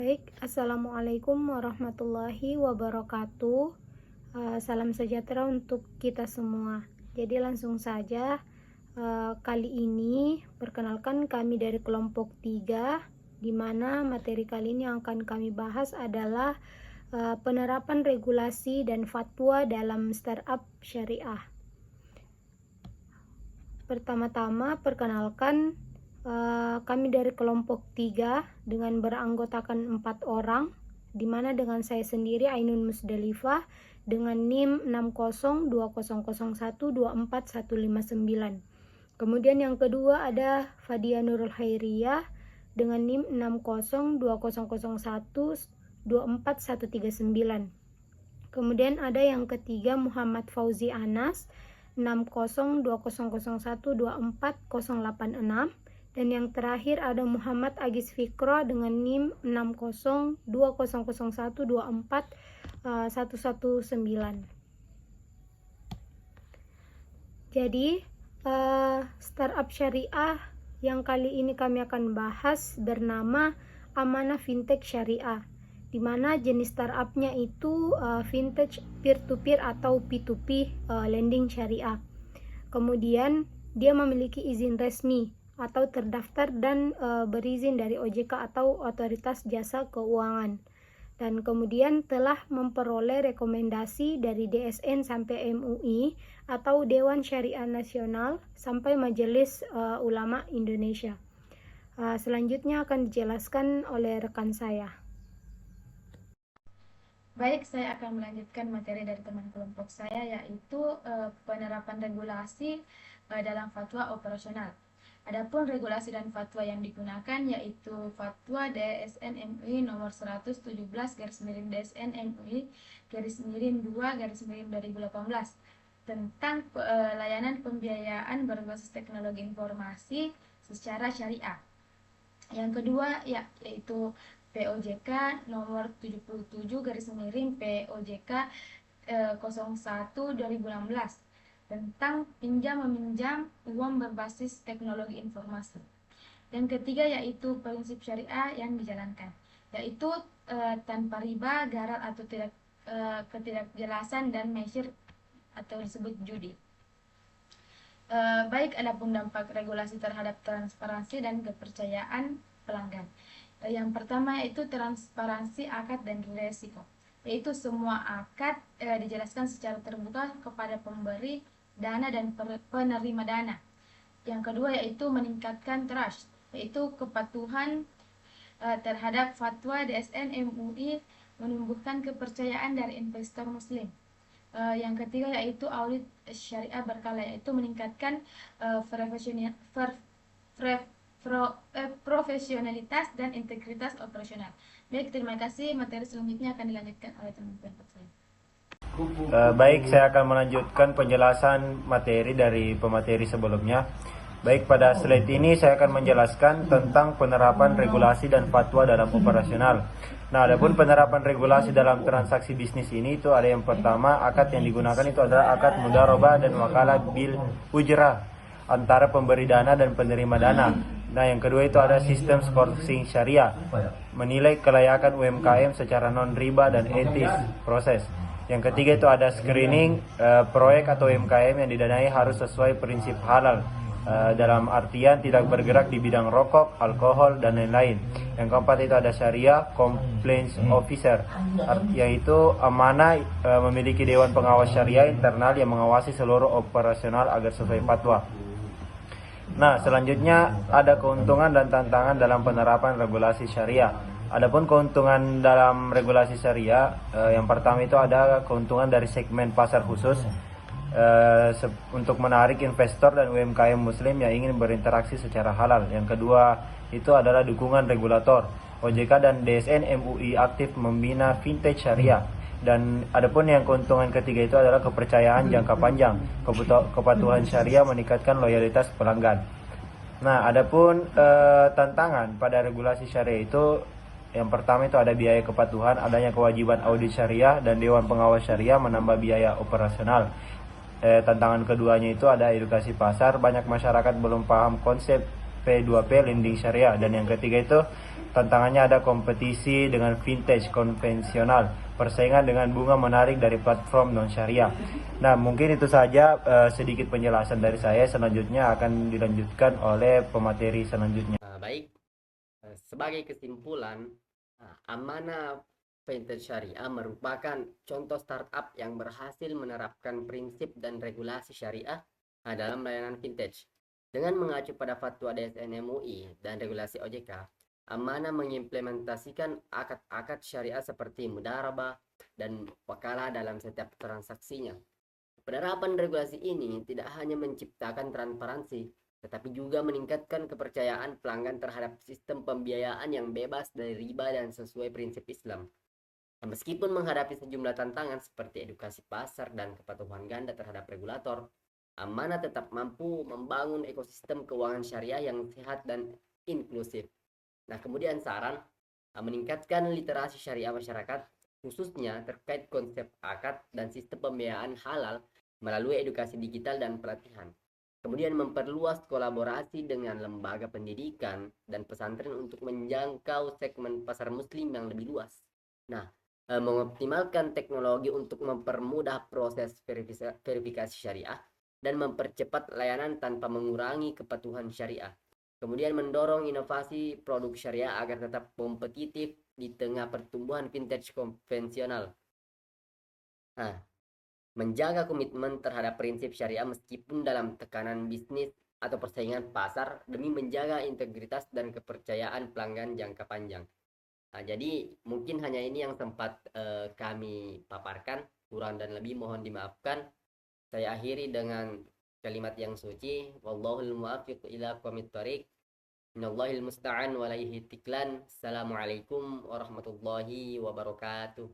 Baik, Assalamualaikum warahmatullahi wabarakatuh. Salam sejahtera untuk kita semua. Jadi langsung saja, kali ini perkenalkan kami dari kelompok 3, di mana materi kali ini yang akan kami bahas adalah penerapan regulasi dan fatwa dalam startup syariah. Pertama-tama perkenalkan, kami dari kelompok 3 dengan beranggotakan 4 orang, di mana dengan saya sendiri Ainun Musdalifah dengan NIM 602001245159. Kemudian yang kedua ada Fadia Nurul Hairiyah dengan NIM 602001245139. Kemudian ada yang ketiga Muhammad Fauzi Anas 602001240086. Dan yang terakhir ada Muhammad Agis Fikro dengan NIM 602001241119. Jadi startup syariah yang kali ini kami akan bahas bernama Amanah Fintech Syariah, di mana jenis startupnya itu vintage peer-to-peer atau P2P lending syariah. Kemudian dia memiliki izin resmi atau terdaftar dan berizin dari OJK atau Otoritas Jasa Keuangan, dan kemudian telah memperoleh rekomendasi dari DSN sampai MUI atau Dewan Syariah Nasional sampai Majelis Ulama Indonesia. Selanjutnya akan dijelaskan oleh rekan saya. Baik, saya akan melanjutkan materi dari teman kelompok saya, yaitu penerapan regulasi dalam fatwa operasional. Adapun regulasi dan fatwa yang digunakan yaitu Fatwa DSN MUI nomor 117/DSN MUI /2/2018 tentang layanan pembiayaan berbasis teknologi informasi secara syariah. Yang kedua yaitu POJK nomor 77/POJK 01/2016 tentang pinjam-meminjam uang berbasis teknologi informasi. Yang ketiga yaitu prinsip syariah yang dijalankan, yaitu tanpa riba, gharar atau ketidakjelasan dan mesyir atau disebut judi. Baik, adapun dampak regulasi terhadap transparansi dan kepercayaan pelanggan. Yang pertama yaitu transparansi akad dan risiko, yaitu semua akad dijelaskan secara terbuka kepada pemberi dana dan penerima dana. Yang kedua yaitu meningkatkan trust, yaitu kepatuhan terhadap fatwa DSN MUI, menumbuhkan kepercayaan dari investor muslim. Yang ketiga yaitu audit syariah berkala, yaitu meningkatkan profesionalitas dan integritas operasional. Baik, terima kasih. Materi selanjutnya akan dilanjutkan oleh teman-teman saya. Baik, saya akan melanjutkan penjelasan materi dari pemateri sebelumnya. Baik, pada slide ini saya akan menjelaskan tentang penerapan regulasi dan fatwa dalam operasional. Nah, adapun penerapan regulasi dalam transaksi bisnis ini itu ada yang pertama, akad yang digunakan itu adalah akad mudharabah dan wakalah bil ujrah antara pemberi dana dan penerima dana. Nah, yang kedua itu ada sistem scoring syariah, menilai kelayakan UMKM secara non-riba dan etis proses. Yang ketiga itu ada screening proyek atau UMKM yang didanai harus sesuai prinsip halal, dalam artian tidak bergerak di bidang rokok, alkohol, dan lain-lain. Yang keempat itu ada syariah compliance officer, yaitu amanah memiliki dewan pengawas syariah internal yang mengawasi seluruh operasional agar sesuai fatwa. Nah, selanjutnya ada keuntungan dan tantangan dalam penerapan regulasi syariah. Adapun keuntungan dalam regulasi syariah, yang pertama itu ada keuntungan dari segmen pasar khusus untuk menarik investor dan UMKM muslim yang ingin berinteraksi secara halal. Yang kedua itu adalah dukungan regulator. OJK dan DSN MUI aktif membina fintech syariah. Dan adapun yang keuntungan ketiga itu adalah kepercayaan jangka panjang. Kepatuhan syariah meningkatkan loyalitas pelanggan. Nah, adapun tantangan pada regulasi syariah itu, yang pertama itu ada biaya kepatuhan, adanya kewajiban audit syariah dan dewan pengawas syariah menambah biaya operasional. Tantangan keduanya itu ada edukasi pasar, banyak masyarakat belum paham konsep P2P lending syariah. Dan yang ketiga itu Tantangannya ada kompetisi dengan vintage konvensional, persaingan dengan bunga menarik dari platform non-syariah. Nah, mungkin itu saja sedikit penjelasan dari saya. Selanjutnya akan dilanjutkan oleh pemateri selanjutnya. Baik, sebagai kesimpulan, Amanah Vintage Syariah merupakan contoh startup yang berhasil menerapkan prinsip dan regulasi syariah dalam layanan vintage. Dengan mengacu pada fatwa DSN MUI dan regulasi OJK, Amanah mengimplementasikan akad-akad syariah seperti mudharabah dan wakalah dalam setiap transaksinya. Penerapan regulasi ini tidak hanya menciptakan transparansi, tetapi juga meningkatkan kepercayaan pelanggan terhadap sistem pembiayaan yang bebas dari riba dan sesuai prinsip Islam. Meskipun menghadapi sejumlah tantangan seperti edukasi pasar dan kepatuhan ganda terhadap regulator, Amanah tetap mampu membangun ekosistem keuangan syariah yang sehat dan inklusif. Nah, kemudian saran meningkatkan literasi syariah masyarakat, khususnya terkait konsep akad dan sistem pembiayaan halal melalui edukasi digital dan pelatihan. Kemudian memperluas kolaborasi dengan lembaga pendidikan dan pesantren untuk menjangkau segmen pasar muslim yang lebih luas. Nah, mengoptimalkan teknologi untuk mempermudah proses verifikasi syariah dan mempercepat layanan tanpa mengurangi kepatuhan syariah. Kemudian mendorong inovasi produk syariah agar tetap kompetitif di tengah pertumbuhan vintage konvensional. Nah, menjaga komitmen terhadap prinsip syariah meskipun dalam tekanan bisnis atau persaingan pasar demi menjaga integritas dan kepercayaan pelanggan jangka panjang. Nah, jadi mungkin hanya ini yang sempat kami paparkan, kurang dan lebih mohon dimaafkan. Saya akhiri dengan kalimat yang suci, wallahul muwaffiq ila aqwamit thoriq, minallahil musta'an walaihi tiklan. Assalamualaikum warahmatullahi wabarakatuh.